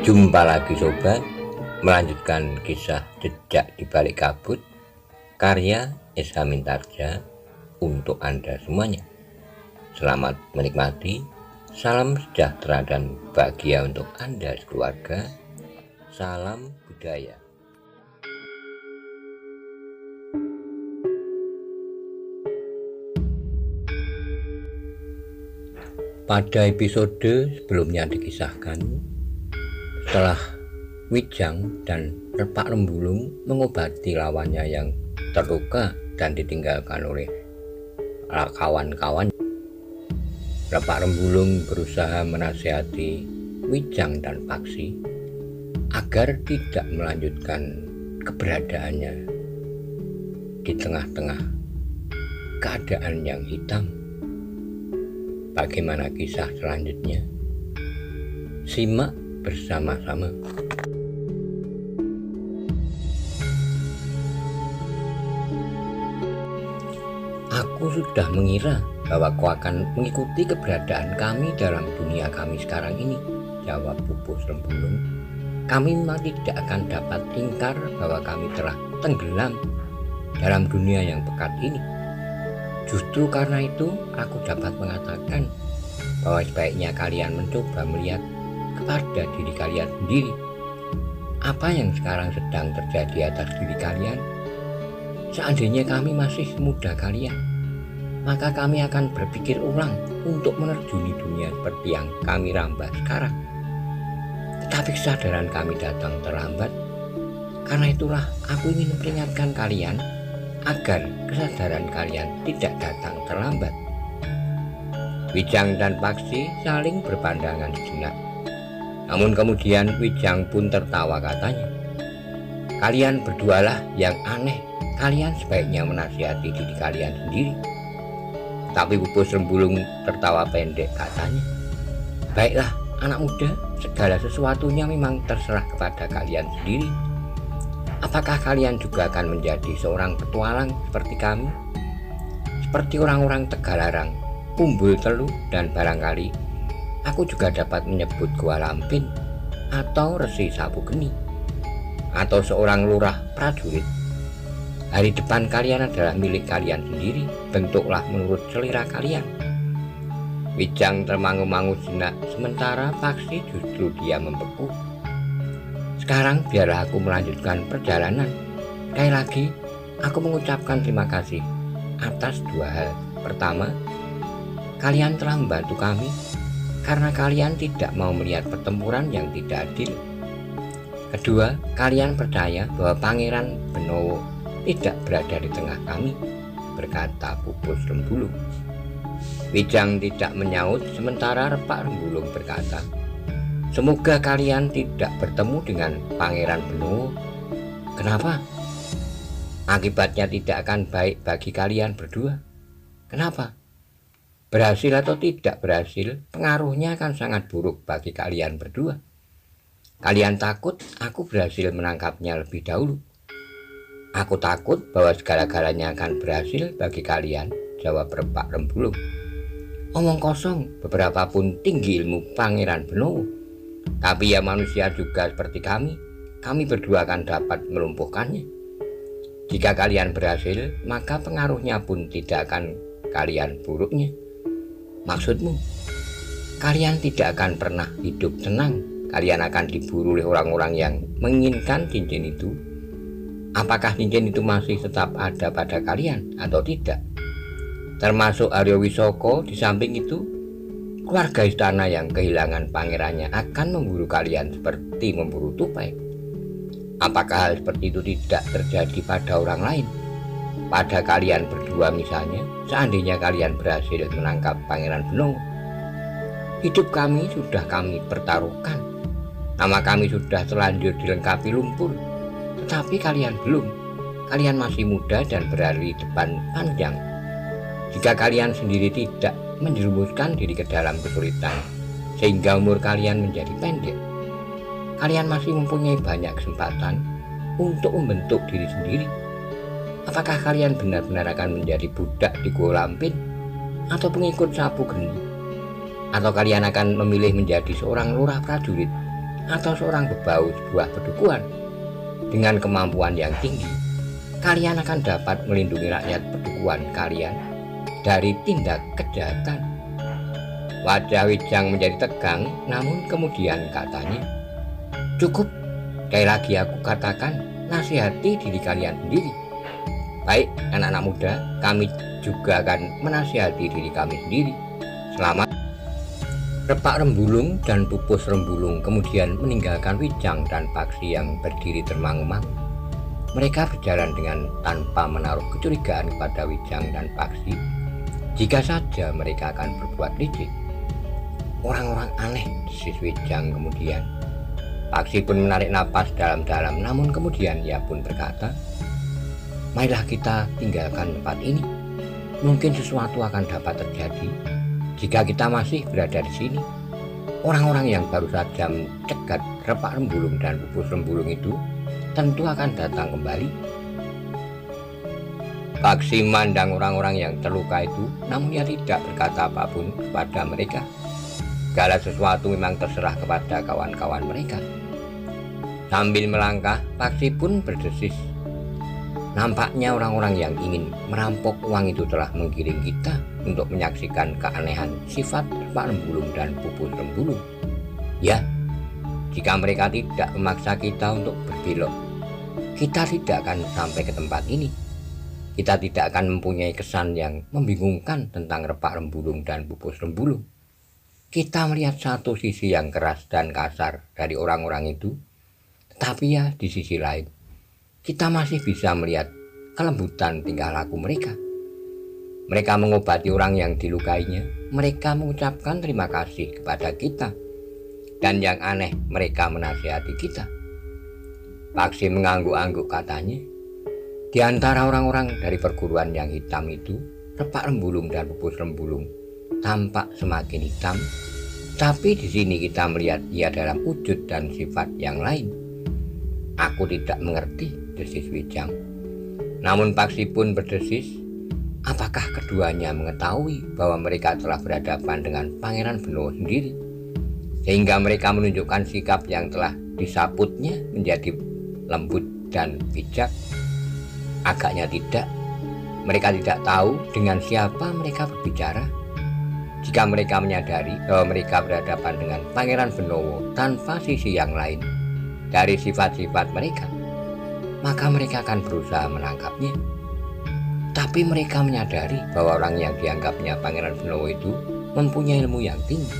Jumpa lagi sobat, melanjutkan kisah Jejak di Balik Kabut karya Esa Mintarja untuk Anda semuanya. Selamat menikmati, salam sejahtera dan bahagia untuk Anda sekeluarga. Salam budaya. Pada episode sebelumnya dikisahkan, setelah Wijang dan Repak Rembulung mengobati lawannya yang terluka dan ditinggalkan oleh kawan-kawan, Repak Rembulung berusaha menasihati Wijang dan Paksi agar tidak melanjutkan keberadaannya di tengah-tengah keadaan yang hitam. Bagaimana kisah selanjutnya? Simak bersama-sama. Aku sudah mengira bahwa kau akan mengikuti keberadaan kami dalam dunia kami sekarang ini, jawab Pupus Rembulung. Kami memang tidak akan dapat ingkar bahwa kami telah tenggelam dalam dunia yang pekat ini. Justru karena itu aku dapat mengatakan bahwa sebaiknya kalian mencoba melihat kepada diri kalian sendiri. Apa yang sekarang sedang terjadi atas diri kalian? Seandainya kami masih semuda kalian, maka kami akan berpikir ulang untuk menerjuni dunia seperti yang kami rambah sekarang. Tetapi kesadaran kami datang terlambat. Karena itulah aku ingin memperingatkan kalian agar kesadaran kalian tidak datang terlambat. Wijang dan Paksi saling berpandangan sejenak. Namun kemudian Wijang pun tertawa, katanya, "Kalian berdualah yang aneh. Kalian sebaiknya menasihati diri kalian sendiri." Tapi Pupus Rembulung tertawa pendek, katanya, "Baiklah anak muda, segala sesuatunya memang terserah kepada kalian sendiri. Apakah kalian juga akan menjadi seorang petualang seperti kami? Seperti orang-orang Tegalarang, Umbul Telu, dan barangkali aku juga dapat menyebut Gua Lampin atau Resi Sapu Geni, atau seorang lurah prajurit. Hari depan kalian adalah milik kalian sendiri, bentuklah menurut selera kalian." Wijang termangu-mangu sejenak, sementara Paksi justru dia membeku. "Sekarang biarlah aku melanjutkan perjalanan. Sekali lagi aku mengucapkan terima kasih atas dua hal. Pertama, kalian telah membantu kami karena kalian tidak mau melihat pertempuran yang tidak adil. Kedua, kalian percaya bahwa Pangeran Benowo tidak berada di tengah kami," berkata Pupus Rembulung. Wijang tidak menyaut, sementara Repak Rembulung berkata, "Semoga kalian tidak bertemu dengan Pangeran Benowo." "Kenapa?" "Akibatnya tidak akan baik bagi kalian berdua." "Kenapa?" "Berhasil atau tidak berhasil, pengaruhnya akan sangat buruk bagi kalian berdua. Kalian takut aku berhasil menangkapnya lebih dahulu." "Aku takut bahwa segala-galanya akan berhasil bagi kalian," jawab Repak Rembulung. "Omong kosong, beberapa pun tinggi ilmu Pangeran Benowo. Tapi ya manusia juga seperti kami berdua akan dapat melumpuhkannya. Jika kalian berhasil, maka pengaruhnya pun tidak akan kalian buruknya." "Maksudmu?" "Kalian tidak akan pernah hidup tenang. Kalian akan diburu oleh orang-orang yang menginginkan cincin itu. Apakah cincin itu masih tetap ada pada kalian atau tidak? Termasuk Aryo Wisoko. Di samping itu, keluarga istana yang kehilangan pangerannya akan memburu kalian seperti memburu tupai. Apakah hal seperti itu tidak terjadi pada orang lain? Pada kalian berdua misalnya, seandainya kalian berhasil menangkap Pangeran Benowo. Hidup kami sudah kami pertaruhkan. Nama kami sudah terlanjur dilengkapi lumpur. Tetapi kalian belum. Kalian masih muda dan berhari depan panjang. Jika kalian sendiri tidak menjerumuskan diri ke dalam kesulitan sehingga umur kalian menjadi pendek, kalian masih mempunyai banyak kesempatan untuk membentuk diri sendiri. Apakah kalian benar-benar akan menjadi budak di Gua Lampin atau pengikut Sapu Geni? Atau kalian akan memilih menjadi seorang lurah prajurit atau seorang bebau sebuah pedukuhan dengan kemampuan yang tinggi, kalian akan dapat melindungi rakyat pedukuhan kalian dari tindak kejahatan. Wajah Wijang menjadi tegang, namun kemudian katanya, cukup, sekali lagi aku katakan, nasihati diri kalian sendiri. Baik anak-anak muda, kami juga akan menasihati diri kami sendiri. Selamat. Repak Rembulung dan Pupus Rembulung kemudian meninggalkan Wijang dan Paksi yang berdiri termangu-mangu. Mereka berjalan dengan tanpa menaruh kecurigaan kepada Wijang dan Paksi jika saja mereka akan berbuat licik. Orang-orang aneh, desis Wijang kemudian. Paksi pun menarik napas dalam-dalam, namun kemudian ia pun berkata, marilah kita tinggalkan tempat ini. Mungkin sesuatu akan dapat terjadi jika kita masih berada di sini. Orang-orang yang baru saja mencegat Repak Rembulung dan Pupus Rembulung itu tentu akan datang kembali. Paksi memandang orang-orang yang terluka itu, namun ia tidak berkata apapun kepada mereka. Segala sesuatu memang terserah kepada kawan-kawan mereka. Sambil melangkah, Paksi pun berdesis, nampaknya orang-orang yang ingin merampok uang itu telah menggiring kita untuk menyaksikan keanehan sifat Repak Rembulung dan Pupus Rembulung. Ya, jika mereka tidak memaksa kita untuk berbelok, kita tidak akan sampai ke tempat ini. Kita tidak akan mempunyai kesan yang membingungkan tentang Repak Rembulung dan Pupus Rembulung. Kita melihat satu sisi yang keras dan kasar dari orang-orang itu, tetapi ya di sisi lain, kita masih bisa melihat kelembutan tingkah laku mereka. Mereka mengobati orang yang dilukainya. Mereka mengucapkan terima kasih kepada kita. Dan yang aneh, mereka menasihati kita. Paksi mengangguk-angguk katanya. Di antara orang-orang dari perguruan yang hitam itu, Repak Rembulung dan Pupus Rembulung tampak semakin hitam. Tapi di sini kita melihat ia dalam wujud dan sifat yang lain. Aku tidak mengerti, desis Wijang. Namun Paksi pun berdesis, apakah keduanya mengetahui bahwa mereka telah berhadapan dengan Pangeran Benowo sendiri, sehingga mereka menunjukkan sikap yang telah disaputnya menjadi lembut dan bijak? Agaknya tidak. Mereka tidak tahu dengan siapa mereka berbicara. Jika mereka menyadari bahwa mereka berhadapan dengan Pangeran Benowo tanpa sisi yang lain dari sifat-sifat mereka, maka mereka akan berusaha menangkapnya. Tapi mereka menyadari bahwa orang yang dianggapnya Pangeran Benowo itu mempunyai ilmu yang tinggi.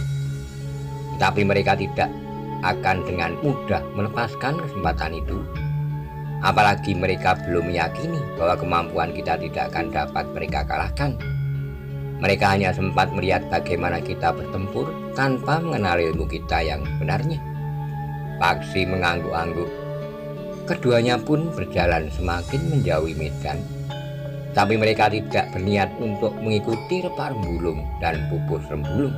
Tetapi mereka tidak akan dengan mudah melepaskan kesempatan itu. Apalagi mereka belum meyakini bahwa kemampuan kita tidak akan dapat mereka kalahkan. Mereka hanya sempat melihat bagaimana kita bertempur tanpa mengenal ilmu kita yang sebenarnya. Paksi mengangguk-angguk. Keduanya pun berjalan semakin menjauhi medan. Tapi mereka tidak berniat untuk mengikuti Repak Rembulung dan Pupus Rembulung.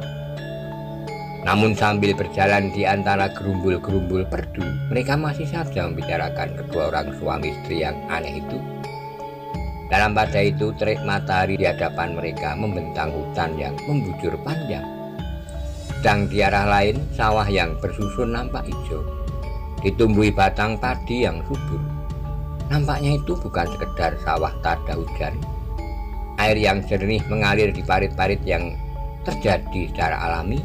Namun sambil berjalan di antara gerumbul-gerumbul perdu, mereka masih saja membicarakan kedua orang suami istri yang aneh itu. Dalam pada itu, terik matahari di hadapan mereka membentang hutan yang membujur panjang. Sedang di arah lain, sawah yang bersusun nampak hijau, ditumbuhi batang padi yang subur. Nampaknya itu bukan sekedar sawah tada hujan. Air yang jernih mengalir di parit-parit yang terjadi secara alami,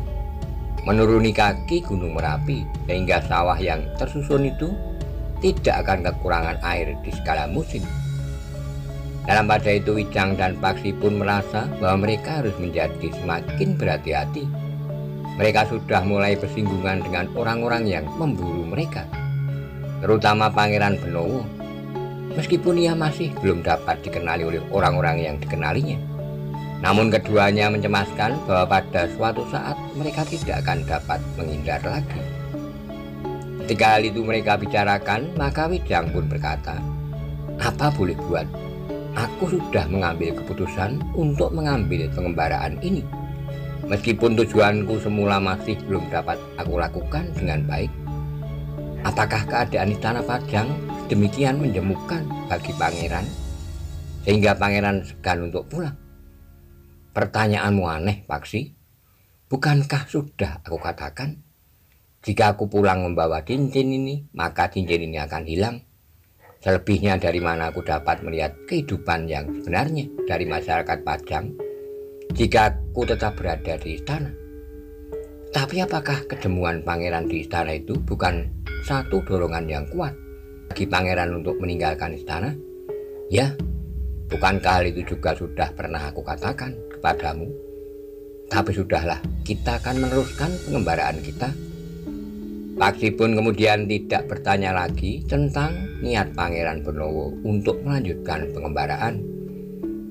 menuruni kaki Gunung Merapi, sehingga sawah yang tersusun itu tidak akan kekurangan air di segala musim. Dalam pada itu, Wijang dan Paksi pun merasa bahwa mereka harus menjadi semakin berhati-hati. Mereka sudah mulai bersinggungan dengan orang-orang yang memburu mereka, terutama Pangeran Benowo. Meskipun ia masih belum dapat dikenali oleh orang-orang yang dikenalinya, namun keduanya mencemaskan bahwa pada suatu saat mereka tidak akan dapat menghindar lagi. Ketika hal itu mereka bicarakan, maka Wijang pun berkata, apa boleh buat? Aku sudah mengambil keputusan untuk mengambil pengembaraan ini. Meskipun tujuanku semula masih belum dapat aku lakukan dengan baik. Apakah keadaan Istana Pajang demikian menjemukan bagi pangeran, sehingga pangeran segan untuk pulang? Pertanyaanmu aneh, Paksi. Bukankah sudah aku katakan, Jika aku pulang membawa cincin ini, maka cincin ini akan hilang. Selebihnya dari mana aku dapat melihat kehidupan yang sebenarnya dari masyarakat Pajang jika aku tetap berada di istana? Tapi apakah kejemuan pangeran di istana itu bukan satu dorongan yang kuat bagi pangeran untuk meninggalkan istana? Ya, bukankah hal itu juga sudah pernah aku katakan kepadamu? Tapi sudahlah, kita akan meneruskan pengembaraan kita. Paksi pun kemudian tidak bertanya lagi tentang niat Pangeran Benowo untuk melanjutkan pengembaraan.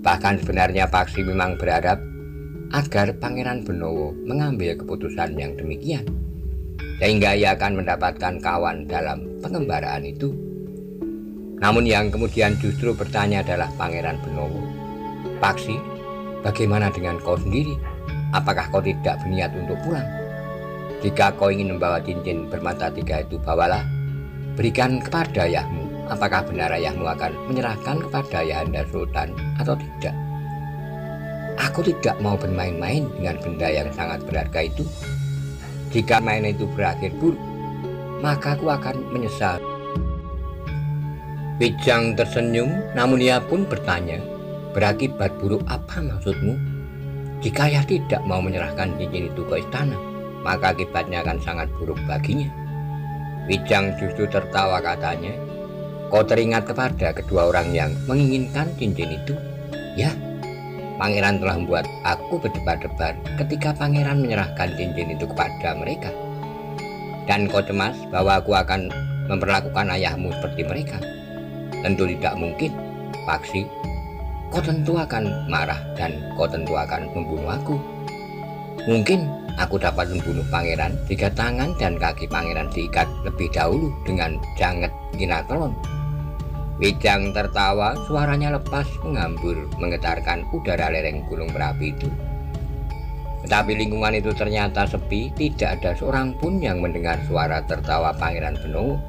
Bahkan sebenarnya Paksi memang berharap agar Pangeran Benowo mengambil keputusan yang demikian, sehingga ia akan mendapatkan kawan dalam pengembaraan itu. Namun yang kemudian justru bertanya adalah Pangeran Benowo. Paksi, bagaimana dengan kau sendiri? Apakah kau tidak berniat untuk pulang? Jika kau ingin membawa cincin bermata 3 itu, bawalah, berikan kepada ayahmu. Apakah benar ayahmu akan menyerahkan kepada Ayahanda Sultan atau tidak? Aku tidak mau bermain-main dengan benda yang sangat berharga itu. Jika main itu berakhir buruk, maka aku akan menyesal. Wijang tersenyum, namun ia pun bertanya, berakibat buruk apa maksudmu? Jika ayah tidak mau menyerahkan cincin itu ke istana, maka akibatnya akan sangat buruk baginya. Wijang justru tertawa, katanya, kau teringat kepada kedua orang yang menginginkan cincin itu? Ya, pangeran telah membuat aku berdebar-debar ketika pangeran menyerahkan cincin itu kepada mereka. Dan kau cemas bahwa aku akan memperlakukan ayahmu seperti mereka? Tentu tidak mungkin, Paksi. Kau tentu akan marah dan kau tentu akan membunuh aku. Mungkin aku dapat membunuh pangeran jika tangan dan kaki pangeran diikat lebih dahulu dengan janget kinatron. Wijang tertawa, suaranya lepas menghambur menggetarkan udara lereng gunung Merapi itu. Tetapi lingkungan itu ternyata sepi, tidak ada seorang pun yang mendengar suara tertawa Pangeran Benowo.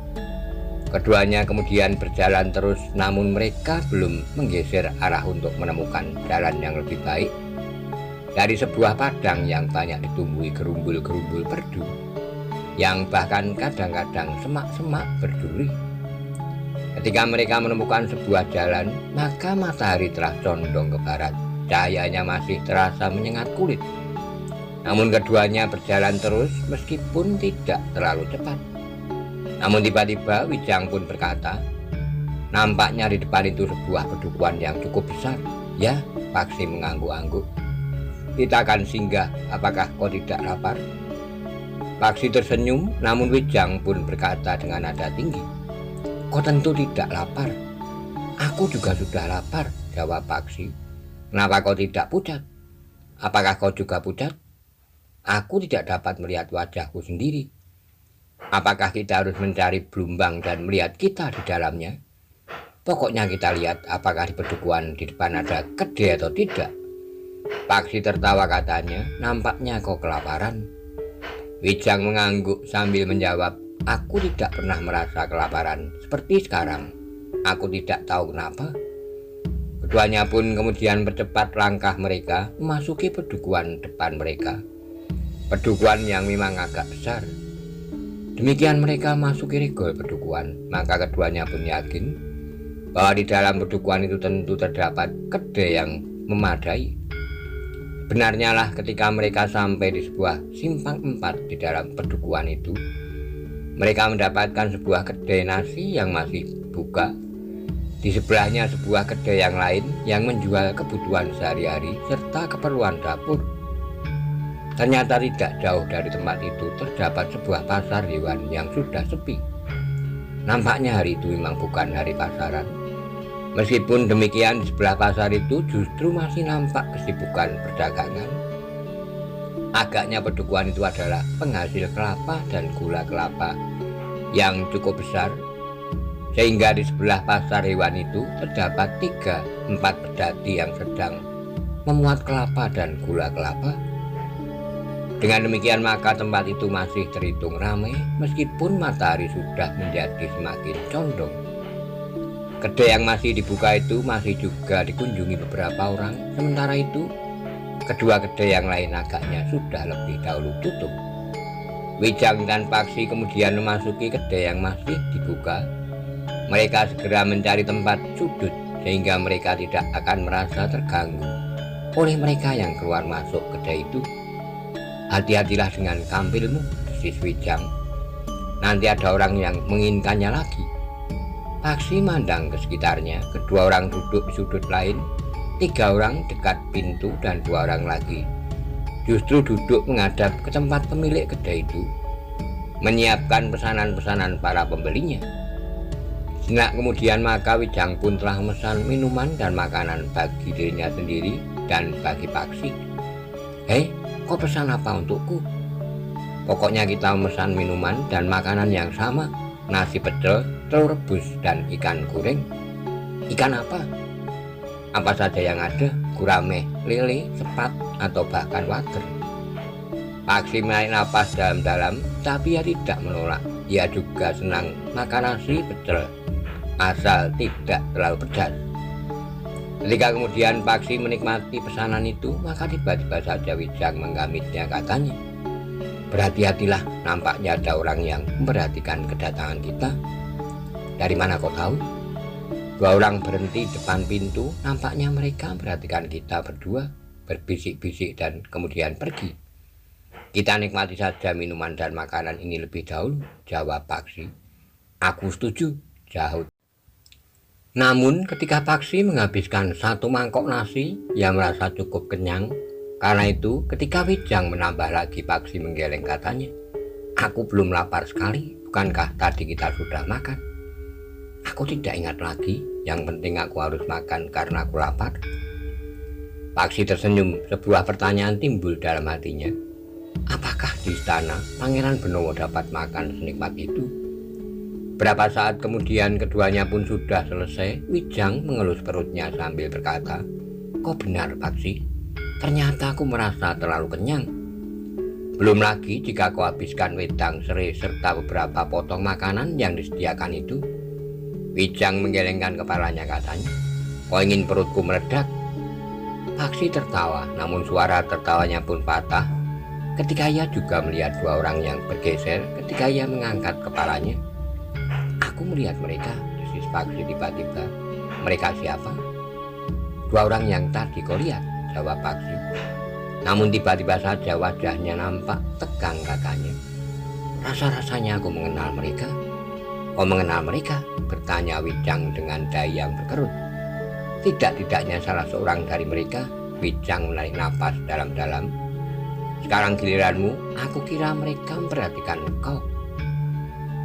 Keduanya kemudian berjalan terus, namun mereka belum menggeser arah untuk menemukan jalan yang lebih baik. Dari sebuah padang yang banyak ditumbuhi gerumbul-gerumbul perdu, yang bahkan kadang-kadang semak-semak berduri. Ketika mereka menemukan sebuah jalan, maka matahari telah condong ke barat. Cahayanya masih terasa menyengat kulit. Namun keduanya berjalan terus meskipun tidak terlalu cepat. Namun tiba-tiba Wijang pun berkata, nampaknya di depan itu sebuah pedukuhan yang cukup besar. Ya, Paksi mengangguk-angguk. Kita akan singgah, apakah kau tidak lapar? Paksi tersenyum, namun Wijang pun berkata dengan nada tinggi, kau tentu tidak lapar. Aku juga sudah lapar, jawab Paksi. Kenapa kau tidak pucat? Apakah kau juga pucat? Aku tidak dapat melihat wajahku sendiri. Apakah kita harus mencari belumbang dan melihat kita di dalamnya? Pokoknya kita lihat apakah di pedukuhan di depan ada kedai atau tidak. Paksi tertawa, katanya, nampaknya kau kelaparan. Wijang mengangguk sambil menjawab, aku tidak pernah merasa kelaparan seperti sekarang. Aku tidak tahu kenapa. Keduanya pun kemudian percepat langkah mereka memasuki pedukuhan depan mereka. Pedukuhan yang memang agak besar. Demikian mereka masuki regol pedukuhan, maka keduanya pun yakin bahwa di dalam pedukuhan itu tentu terdapat kedai yang memadai. Benarnya lah ketika mereka sampai di sebuah simpang 4 di dalam pedukuhan itu, mereka mendapatkan sebuah kedai nasi yang masih buka. Di sebelahnya sebuah kedai yang lain yang menjual kebutuhan sehari-hari serta keperluan dapur. Ternyata tidak jauh dari tempat itu terdapat sebuah pasar hewan yang sudah sepi. Nampaknya hari itu memang bukan hari pasaran. Meskipun demikian, di sebelah pasar itu justru masih nampak kesibukan perdagangan. Agaknya pedukuhan itu adalah penghasil kelapa dan gula kelapa yang cukup besar, sehingga di sebelah pasar hewan itu terdapat 3-4 pedati yang sedang memuat kelapa dan gula kelapa. Dengan demikian maka tempat itu masih terhitung ramai meskipun matahari sudah menjadi semakin condong. Kedai yang masih dibuka itu masih juga dikunjungi beberapa orang, sementara itu kedua kedai yang lain agaknya sudah lebih dahulu tutup. Wijang dan Paksi kemudian memasuki kedai yang masih dibuka. Mereka segera mencari tempat sudut sehingga mereka tidak akan merasa terganggu oleh mereka yang keluar masuk kedai itu. Hati-hatilah dengan kampilmu, desis Wijang. Nanti ada orang yang menginginkannya lagi. Paksi mandang ke sekitarnya. Kedua orang duduk di sudut lain, 3 orang dekat pintu dan 2 orang lagi justru duduk menghadap ke tempat pemilik kedai itu, menyiapkan pesanan-pesanan para pembelinya. Sejenak kemudian maka Wijang pun telah memesan minuman dan makanan bagi dirinya sendiri dan bagi Paksi. "Hei, kau pesan apa untukku?" "Pokoknya kita memesan minuman dan makanan yang sama, nasi pecel, telur rebus, dan ikan goreng." "Ikan apa?" "Apa saja yang ada, gurame, lele, sepat, atau bahkan water." Paksi menarik napas dalam-dalam, tapi ia tidak menolak. Ia juga senang makan nasi pecel, asal tidak terlalu pedas. Ketika kemudian Paksi menikmati pesanan itu, maka tiba-tiba saja Wijang menggamitnya, katanya, "Berhati-hatilah, nampaknya ada orang yang memperhatikan kedatangan kita." "Dari mana kau tahu?" "2 orang berhenti depan pintu, nampaknya mereka memperhatikan kita berdua, berbisik-bisik dan kemudian pergi." "Kita nikmati saja minuman dan makanan ini lebih dahulu," jawab Paksi. "Aku setuju," jahut. Namun ketika Paksi menghabiskan 1 mangkok nasi, ia merasa cukup kenyang. Karena itu ketika Wijang menambah lagi, Paksi menggeleng, katanya, "Aku belum lapar sekali, bukankah tadi kita sudah makan?" "Aku tidak ingat lagi, yang penting aku harus makan karena aku lapar." Paksi tersenyum. Sebuah pertanyaan timbul dalam hatinya. Apakah di istana Pangeran Benowo dapat makan senikmat itu? Berapa saat kemudian keduanya pun sudah selesai. Wijang mengelus perutnya sambil berkata, "Kau benar, Paksi. Ternyata aku merasa terlalu kenyang. Belum lagi jika kau habiskan wedang, serai, serta beberapa potong makanan yang disediakan itu." Wijang menggelengkan kepalanya, katanya, "Kau ingin perutku meledak?" Paksi tertawa, namun suara tertawanya pun patah ketika ia juga melihat 2 orang yang bergeser ketika ia mengangkat kepalanya. "Aku melihat mereka," desis Paksi tiba-tiba. "Mereka siapa?" "2 orang yang tadi kau lihat," jawab Paksi. Namun tiba-tiba saja wajahnya nampak tegang, katanya, "Rasa-rasanya aku mengenal mereka." "Kau mengenal mereka?" bertanya Wijang dengan dahi yang berkerut. "Tidak-tidaknya salah seorang dari mereka." Wijang menarik napas dalam-dalam. "Sekarang giliranmu, aku kira mereka memperhatikan kau."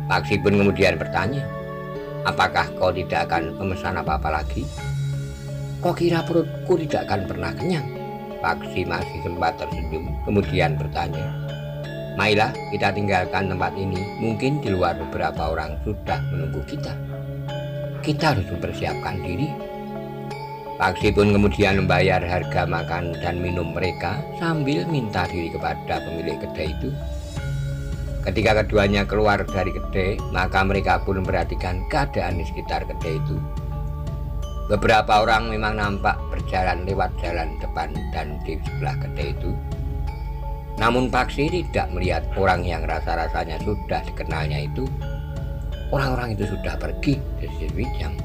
Paksi pun kemudian bertanya, "Apakah kau tidak akan memesan apa-apa lagi?" "Kau kira perutku tidak akan pernah kenyang?" Paksi masih sempat tersenyum, kemudian bertanya, "Marilah kita tinggalkan tempat ini, mungkin di luar beberapa orang sudah menunggu kita. Kita harus mempersiapkan diri." Paksi pun kemudian membayar harga makan dan minum mereka sambil minta diri kepada pemilik kedai itu. Ketika keduanya keluar dari kedai, maka mereka pun memperhatikan keadaan di sekitar kedai itu. Beberapa orang memang nampak berjalan lewat jalan depan dan di sebelah kedai itu. Namun Paksi tidak melihat orang yang rasa-rasanya sudah dikenalnya itu. "Orang-orang itu sudah pergi," desis Wijang.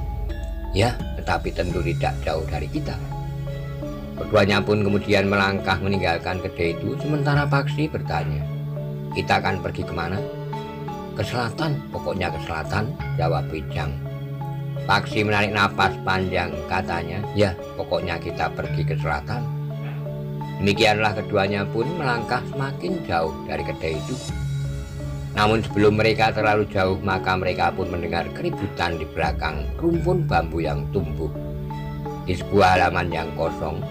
"Ya, tetapi tentu tidak jauh dari kita." Keduanya pun kemudian melangkah meninggalkan kedai itu, sementara Paksi bertanya, "Kita akan pergi kemana?" "Ke selatan, pokoknya ke selatan," jawab Wijang. Paksi menarik napas panjang, katanya, "Ya, pokoknya kita pergi ke selatan." Demikianlah keduanya pun melangkah semakin jauh dari kedai itu. Namun sebelum mereka terlalu jauh, maka mereka pun mendengar keributan di belakang rumpun bambu yang tumbuh di sebuah halaman yang kosong.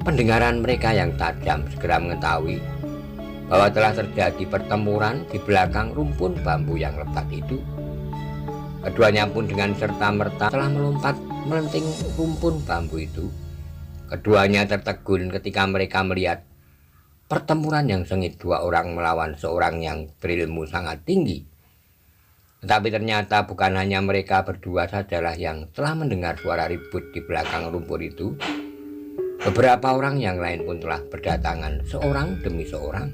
Pendengaran mereka yang tajam segera mengetahui bahwa telah terjadi pertempuran di belakang rumpun bambu yang lebat itu. Keduanya pun dengan serta-merta telah melompat melenting rumpun bambu itu. Keduanya tertegun ketika mereka melihat pertempuran yang sengit 2 orang melawan seorang yang berilmu sangat tinggi. Tetapi ternyata bukan hanya mereka berdua sajalah yang telah mendengar suara ribut di belakang rumpun itu. Beberapa orang yang lain pun telah berdatangan seorang demi seorang.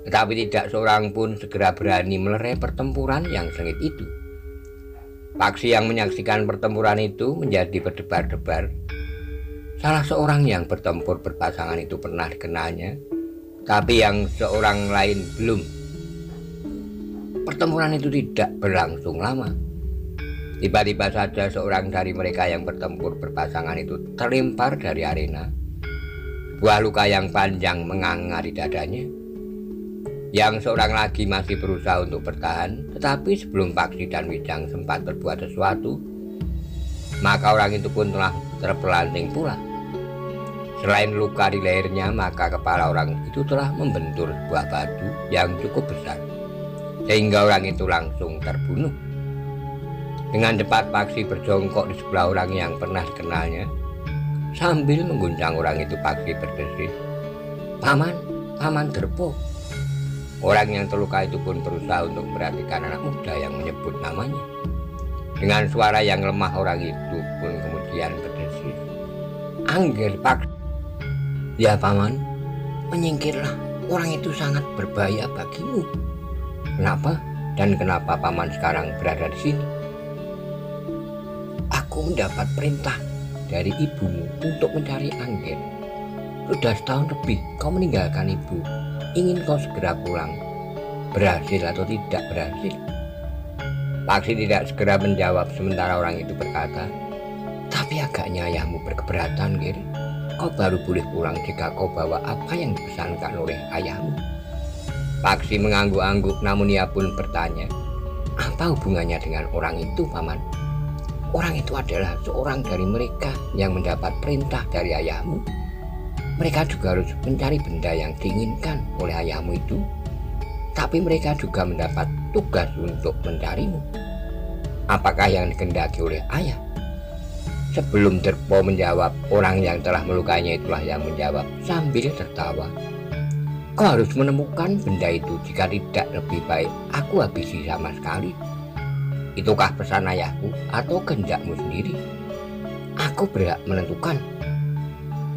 Tetapi tidak seorang pun segera berani melerai pertempuran yang sengit itu. Paksi yang menyaksikan pertempuran itu menjadi berdebar-debar. Salah seorang yang bertempur berpasangan itu pernah dikenalnya, tapi yang seorang lain belum. Pertempuran itu tidak berlangsung lama. Tiba-tiba saja seorang dari mereka yang bertempur berpasangan itu terlempar dari arena. Buah luka yang panjang menganga di dadanya. Yang seorang lagi masih berusaha untuk bertahan, tetapi sebelum Paksi dan Wijang sempat berbuat sesuatu, maka orang itu pun telah terpelanting pula. Selain luka di lehernya, maka kepala orang itu telah membentur sebuah batu yang cukup besar, sehingga orang itu langsung terbunuh. Dengan cepat Paksi berjongkok di sebelah orang yang pernah dikenalnya. Sambil mengguncang orang itu, Paksi berdesis, "Paman, Paman Derpo." Orang yang terluka itu pun berusaha untuk memperhatikan anak muda yang menyebut namanya. Dengan suara yang lemah orang itu pun kemudian berdesis, "Angger, Paksi." "Ya Paman, menyingkirlah, orang itu sangat berbahaya bagimu." "Kenapa? Dan kenapa Paman sekarang berada di sini?" "Aku mendapat perintah dari ibumu untuk mencari Angger. Sudah setahun lebih kau meninggalkan ibu. Ingin kau segera pulang. Berhasil atau tidak berhasil?" Paksi tidak segera menjawab, sementara orang itu berkata, "Tapi agaknya ayahmu berkeberatan, Ger. Kau baru boleh pulang jika kau bawa apa yang dipesankan oleh ayahmu." Paksi mengangguk-angguk, namun ia pun bertanya, "Apa hubungannya dengan orang itu, Paman?" "Orang itu adalah seorang dari mereka yang mendapat perintah dari ayahmu. Mereka juga harus mencari benda yang diinginkan oleh ayahmu itu. Tapi mereka juga mendapat tugas untuk mencarimu. Apakah yang dikehendaki oleh ayah?" Sebelum Derpo menjawab, orang yang telah melukainya itulah yang menjawab sambil tertawa, "Kau harus menemukan benda itu, jika tidak lebih baik aku habisi sama sekali. Itukah pesan ayahku atau kehendakmu sendiri? Aku berhak menentukan."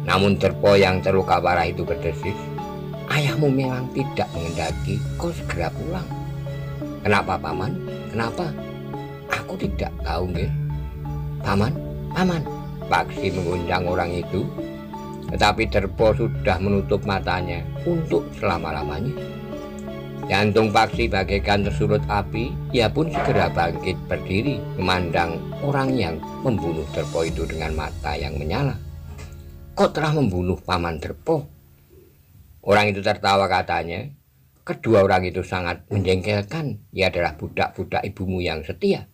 Namun Derpo yang terluka parah itu berdesis, "Ayahmu memang tidak menghendaki kau segera pulang." "Kenapa, Paman? Kenapa?" "Aku tidak tahu, Ger." "Paman, Paman." Paksi mengguncang orang itu, tetapi Derpo sudah menutup matanya untuk selama-lamanya. Jantung Paksi bagaikan tersulut api. Ia pun segera bangkit berdiri, memandang orang yang membunuh Derpo itu dengan mata yang menyala. "Kau telah membunuh Paman Derpo?" Orang itu tertawa, katanya, "Kedua orang itu sangat menjengkelkan. Ia adalah budak-budak ibumu yang setia.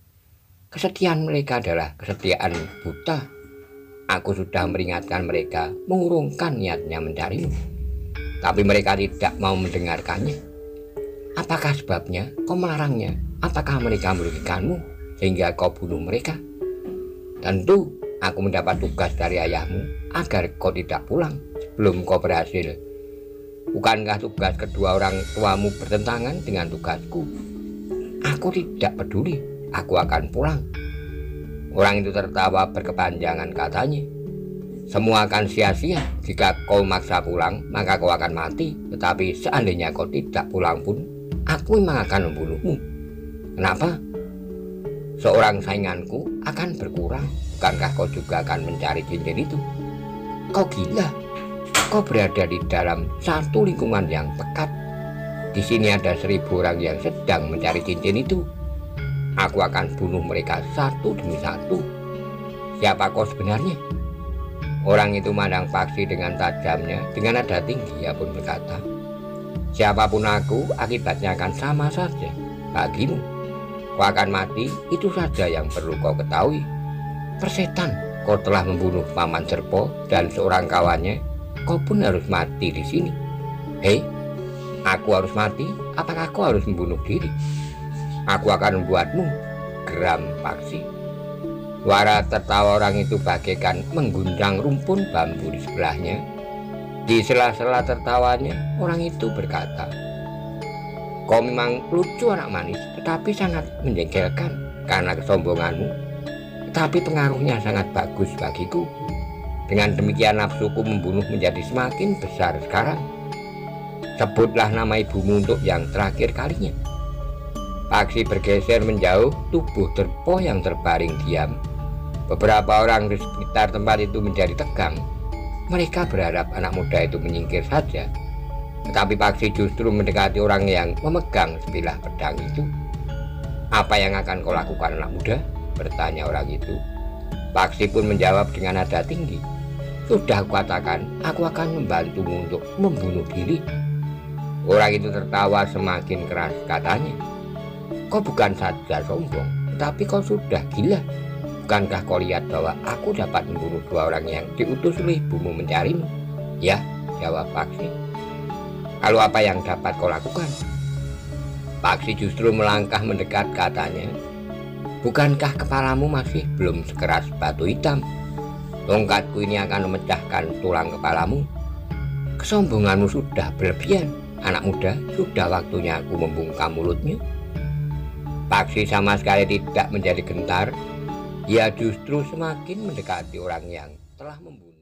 Kesetiaan mereka adalah kesetiaan buta. Aku sudah meringatkan mereka, mengurungkan niatnya mencarimu, tapi mereka tidak mau mendengarkannya. Apakah sebabnya kau melarangnya? Apakah mereka merugikanmu sehingga kau bunuh mereka?" "Tentu aku mendapat tugas dari ayahmu agar kau tidak pulang sebelum kau berhasil. Bukankah tugas kedua orang tuamu bertentangan dengan tugasku?" "Aku tidak peduli, aku akan pulang." Orang itu tertawa berkepanjangan, katanya, "Semua akan sia-sia. Jika kau maksa pulang, maka kau akan mati. Tetapi seandainya kau tidak pulang pun, aku memang akan membunuhmu. Kenapa? Seorang sainganku akan berkurang. Bukankah kau juga akan mencari cincin itu? Kau gila. Kau berada di dalam satu lingkungan yang pekat. Di sini ada 1000 orang yang sedang mencari cincin itu. Aku akan bunuh mereka satu demi satu. Siapa kau sebenarnya?" Orang itu memandang Paksi dengan tajamnya. Dengan nada tinggi ia pun berkata, "Siapapun aku, akibatnya akan sama saja bagimu. Kau akan mati, itu saja yang perlu kau ketahui. Persetan, kau telah membunuh Paman Derpo dan seorang kawannya. Kau pun harus mati di sini." "Hei, aku harus mati? Apakah kau harus membunuh diri?" "Aku akan membuatmu," geram Paksi. Suara tertawa orang itu bagaikan mengguncang rumpun bambu di sebelahnya. Di sela-sela tertawanya, orang itu berkata, "Kau memang lucu anak manis, tetapi sangat menjengkelkan karena kesombonganmu. Tetapi pengaruhnya sangat bagus bagiku. Dengan demikian nafsuku membunuh menjadi semakin besar sekarang." Sebutlah nama ibumu untuk yang terakhir kalinya. Paksi bergeser menjauh, tubuh Derpo yang terbaring diam. Beberapa orang di sekitar tempat itu menjadi tegang. Mereka berharap anak muda itu menyingkir saja. Tetapi Paksi justru mendekati orang yang memegang sebilah pedang itu. "Apa yang akan kau lakukan, anak muda?" bertanya orang itu. Paksi pun menjawab dengan nada tinggi, "Sudah kukatakan, aku akan membantumu untuk membunuh diri." Orang itu tertawa semakin keras, katanya, "Kau bukan saja sombong, tapi kau sudah gila. Bukankah kau lihat bahwa aku dapat membunuh 2 orang yang diutus oleh ibumu mencarimu?" "Ya," jawab Paksi. "Lalu apa yang dapat kau lakukan?" Paksi justru melangkah mendekat, katanya, "Bukankah kepalamu masih belum sekeras batu hitam? Tongkatku ini akan memecahkan tulang kepalamu. Kesombonganmu sudah berlebihan, anak muda. Sudah waktunya aku membungkam mulutmu." Paksi sama sekali tidak menjadi gentar. Ia justru semakin mendekati orang yang telah membunuh.